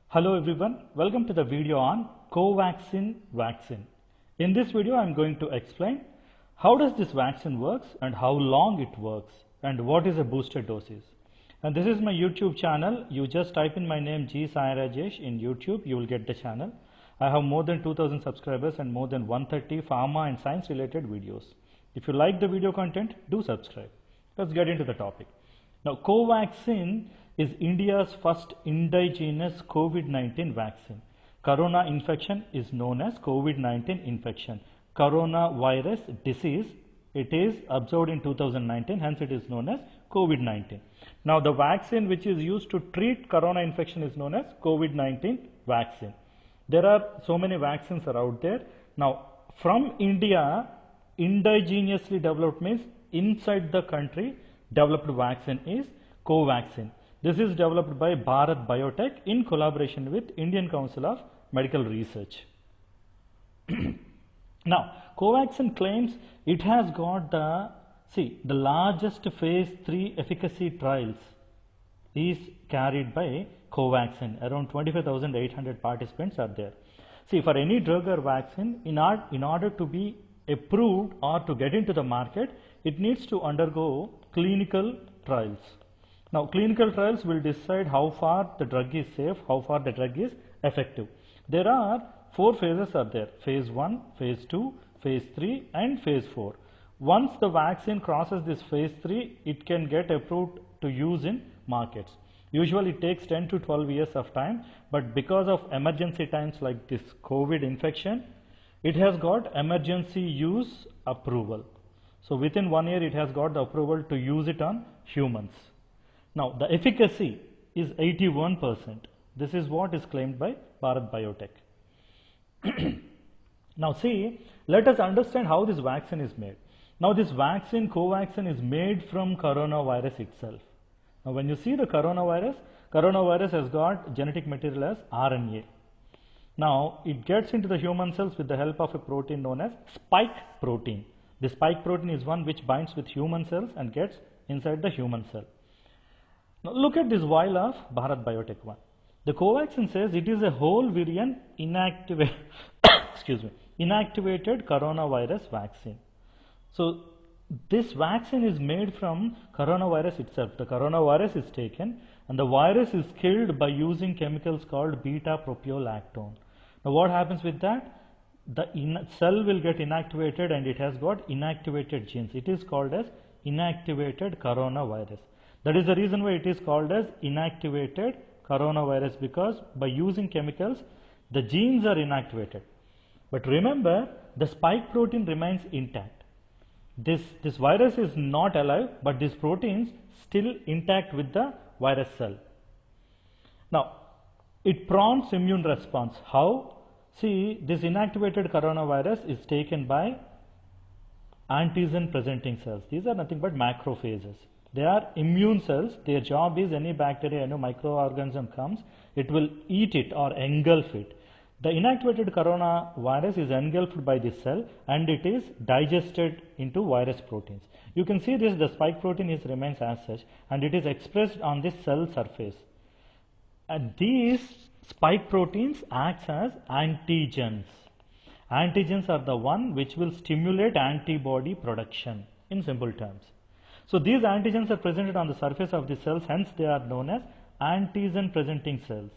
Hello everyone, welcome to the video on Covaxin vaccine. In this video I am going to explain how does this vaccine works and how long it works and what is a booster doses. And this is my YouTube channel. You just type in my name G Sai Rajesh in YouTube, you will get the channel. I have more than 2000 subscribers and more than 130 pharma and science related videos. If you like the video content, do subscribe. Let's get into the topic. Now Covaxin is India's first indigenous COVID-19 vaccine. Corona infection is known as COVID-19 infection. Coronavirus disease, it is observed in 2019, hence it is known as COVID-19. Now the vaccine which is used to treat corona infection is known as COVID-19 vaccine. There are so many vaccines are out there. Now from India, indigenously developed means inside the country developed vaccine is Covaxin. This is developed by Bharat Biotech in collaboration with Indian Council of Medical Research. Now, Covaxin claims it has got the largest phase 3 efficacy trials is carried by Covaxin. Around 25,800 participants are there. See, for any drug or vaccine, in order to be approved or to get into the market, it needs to undergo clinical trials. Now, clinical trials will decide how far the drug is safe, how far the drug is effective. There are 4 phases are there: phase 1, phase 2, phase 3 and phase 4. Once the vaccine crosses this phase 3, it can get approved to use in markets. Usually it takes 10 to 12 years of time, but because of emergency times like this COVID infection, it has got emergency use approval. So within 1 year it has got the approval to use it on humans. Now the efficacy is 81%. This is what is claimed by Bharat Biotech. Now see, let us understand how this vaccine is made. Now this vaccine Covaxin is made from coronavirus itself. Now when you see the coronavirus has got genetic material as RNA. Now it gets into the human cells with the help of a protein known as spike protein. The spike protein is one which binds with human cells and gets inside the human cell. Now look at this vial of Bharat Biotech one. The Covaxin says it is a whole virion inactivated coronavirus vaccine. So this vaccine is made from coronavirus itself. The coronavirus is taken and the virus is killed by using chemicals called beta-propiolactone. Now what happens with that? The cell will get inactivated and it has got inactivated genes. It is called as inactivated coronavirus. That is the reason why it is called as inactivated coronavirus, because by using chemicals the genes are inactivated. But remember, the spike protein remains intact. This virus is not alive, but these proteins still intact with the virus cell. Now it prompts immune response. How? See, this inactivated coronavirus is taken by antigen presenting cells. These are nothing but macrophages. They are immune cells. Their job is any bacteria, any microorganism comes, it will eat it or engulf it. The inactivated coronavirus is engulfed by this cell and it is digested into virus proteins. You can see this, the spike protein remains as such and it is expressed on this cell surface. And these spike proteins act as antigens. Antigens are the one which will stimulate antibody production in simple terms. So these antigens are presented on the surface of the cells, hence they are known as antigen presenting cells.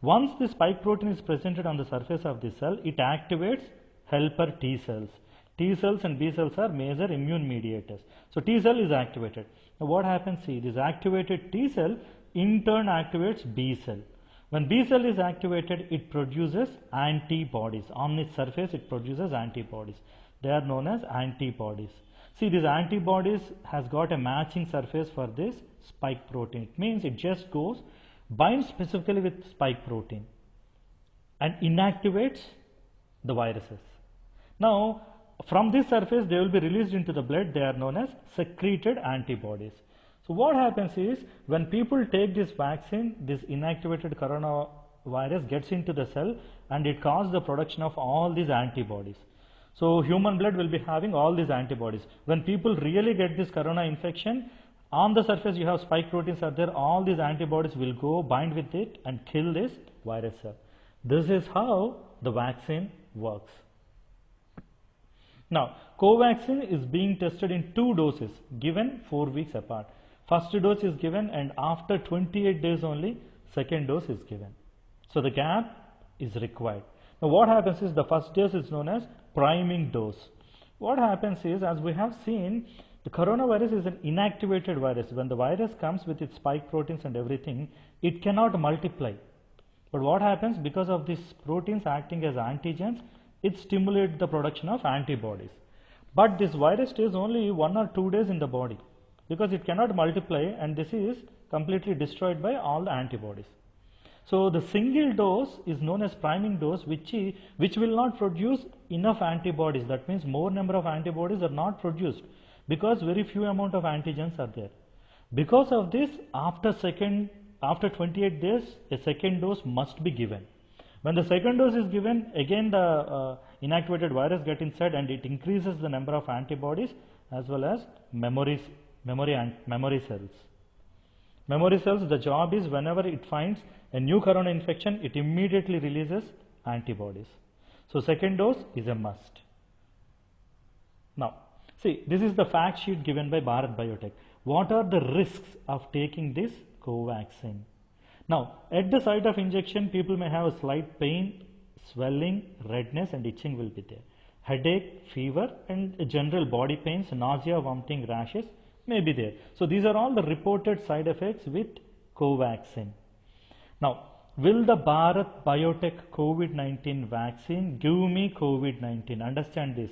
Once the spike protein is presented on the surface of the cell, it activates helper T cells. T cells and B cells are major immune mediators. So T cell is activated. Now what happens? See, this activated T cell in turn activates B cell. When B cell is activated, it produces antibodies. On its surface, it produces antibodies. They are known as antibodies. See, these antibodies has got a matching surface for this spike protein. It means it just goes, binds specifically with spike protein and inactivates the viruses. Now, from this surface, they will be released into the blood. They are known as secreted antibodies. So what happens is, when people take this vaccine, this inactivated coronavirus gets into the cell and it causes the production of all these antibodies. So human blood will be having all these antibodies. When people really get this corona infection, On the surface you have spike proteins are there, all these antibodies will go bind with it and kill this virus cell. This is how the vaccine works. Now, Covaxin is being tested in 2 doses given 4 weeks apart. First dose is given and after 28 days only second dose is given. So the gap is required. Now what happens is the first dose is known as priming dose. What happens is, as we have seen, the coronavirus is an inactivated virus. When the virus comes with its spike proteins and everything, it cannot multiply. But what happens, because of these proteins acting as antigens, it stimulates the production of antibodies. But this virus stays only 1 or 2 days in the body because it cannot multiply, and this is completely destroyed by all the antibodies. So the single dose is known as priming dose, which will not produce enough antibodies. That means more number of antibodies are not produced because very few amount of antigens are there. Because of this, after 28 days, a second dose must be given. When the second dose is given, again the inactivated virus gets inside and it increases the number of antibodies as well as memory cells. Memory cells, the job is whenever it finds a new corona infection, it immediately releases antibodies. So second dose is a must. Now, see, this is the fact sheet given by Bharat Biotech. What are the risks of taking this Covaxin? Now, at the site of injection, people may have a slight pain, swelling, redness and itching will be there. Headache, fever and general body pains, nausea, vomiting, rashes may be there. So these are all the reported side effects with Covaxin. Now, will the Bharat Biotech COVID-19 vaccine give me COVID-19? Understand this.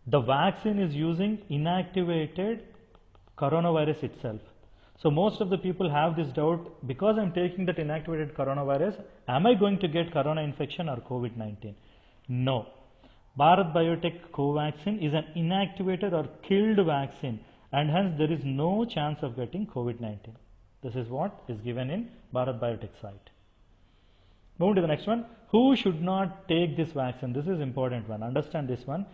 The vaccine is using inactivated coronavirus itself. So most of the people have this doubt, because I am taking that inactivated coronavirus, am I going to get corona infection or COVID-19? No. Bharat Biotech Covaxin is an inactivated or killed vaccine, and hence there is no chance of getting COVID-19. This is what is given in Bharat Biotech site. Moving to the next one. Who should not take this vaccine? This is important one. Understand this one.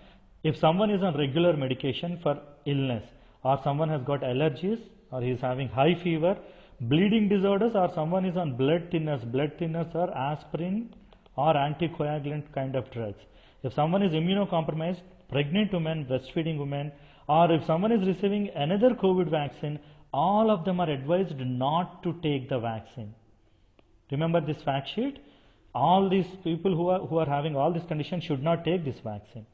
If someone is on regular medication for illness, or someone has got allergies, or he is having high fever, bleeding disorders, or someone is on blood thinners are aspirin or anticoagulant kind of drugs. If someone is immunocompromised, pregnant women, breastfeeding women, or if someone is receiving another COVID vaccine, all of them are advised not to take the vaccine. Remember this fact sheet? All these people who are having all these conditions should not take this vaccine.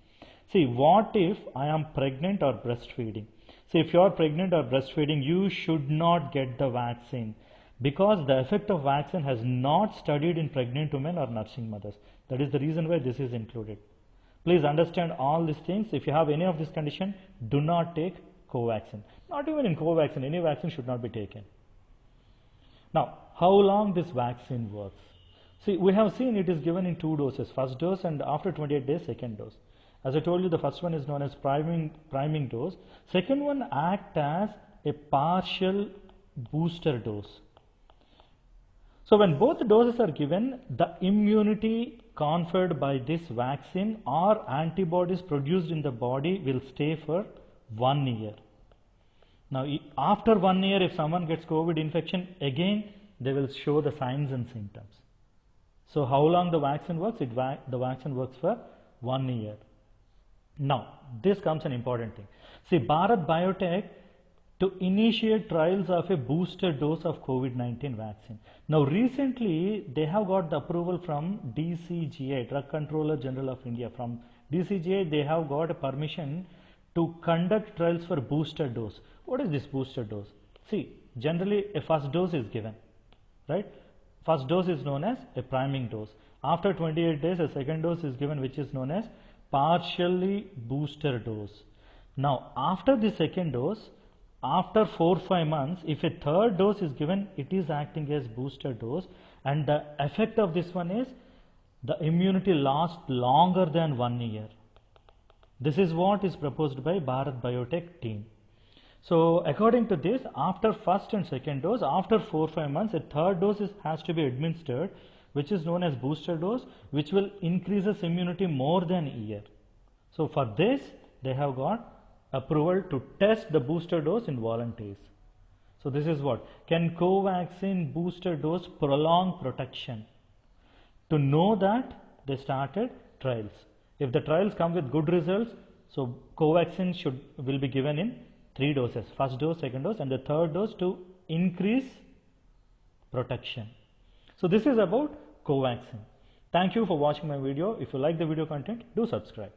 See, what if I am pregnant or breastfeeding? See, if you are pregnant or breastfeeding, you should not get the vaccine because the effect of vaccine has not studied in pregnant women or nursing mothers. That is the reason why this is included. Please understand all these things. If you have any of this condition, do not take Covaxin. Not even in Covaxin, any vaccine should not be taken. Now, how long this vaccine works? See, we have seen it is given in 2 doses, first dose and after 28 days, second dose. As I told you, the first one is known as priming dose. Second one acts as a partial booster dose. So when both doses are given, the immunity conferred by this vaccine or antibodies produced in the body will stay for 1 year. Now, after 1 year, if someone gets COVID infection, again they will show the signs and symptoms. So how long the vaccine works? The vaccine works for 1 year. Now, this comes an important thing. See, Bharat Biotech to initiate trials of a booster dose of COVID-19 vaccine. Now, recently they have got the approval from DCGI, Drug Controller General of India. From DCGI, they have got a permission to conduct trials for booster dose. What is this booster dose? See, generally a first dose is given, right? First dose is known as a priming dose. After 28 days, a second dose is given, which is known as partially booster dose. Now, after the second dose, after 4-5 months, if a third dose is given, it is acting as booster dose, and the effect of this one is the immunity lasts longer than 1 year. This is what is proposed by Bharat Biotech team. So according to this, after first and second dose, after 4-5 months, a third dose has to be administered, which is known as booster dose, which will increases immunity more than a year. So for this, they have got approval to test the booster dose in volunteers. So this is what, can Covaxin booster dose prolong protection? To know that, they started trials. If the trials come with good results, so Covaxin will be given in 3 doses, first dose, second dose, and the third dose to increase protection. So this is about Covaxin. Thank you for watching my video. If you like the video content, do subscribe.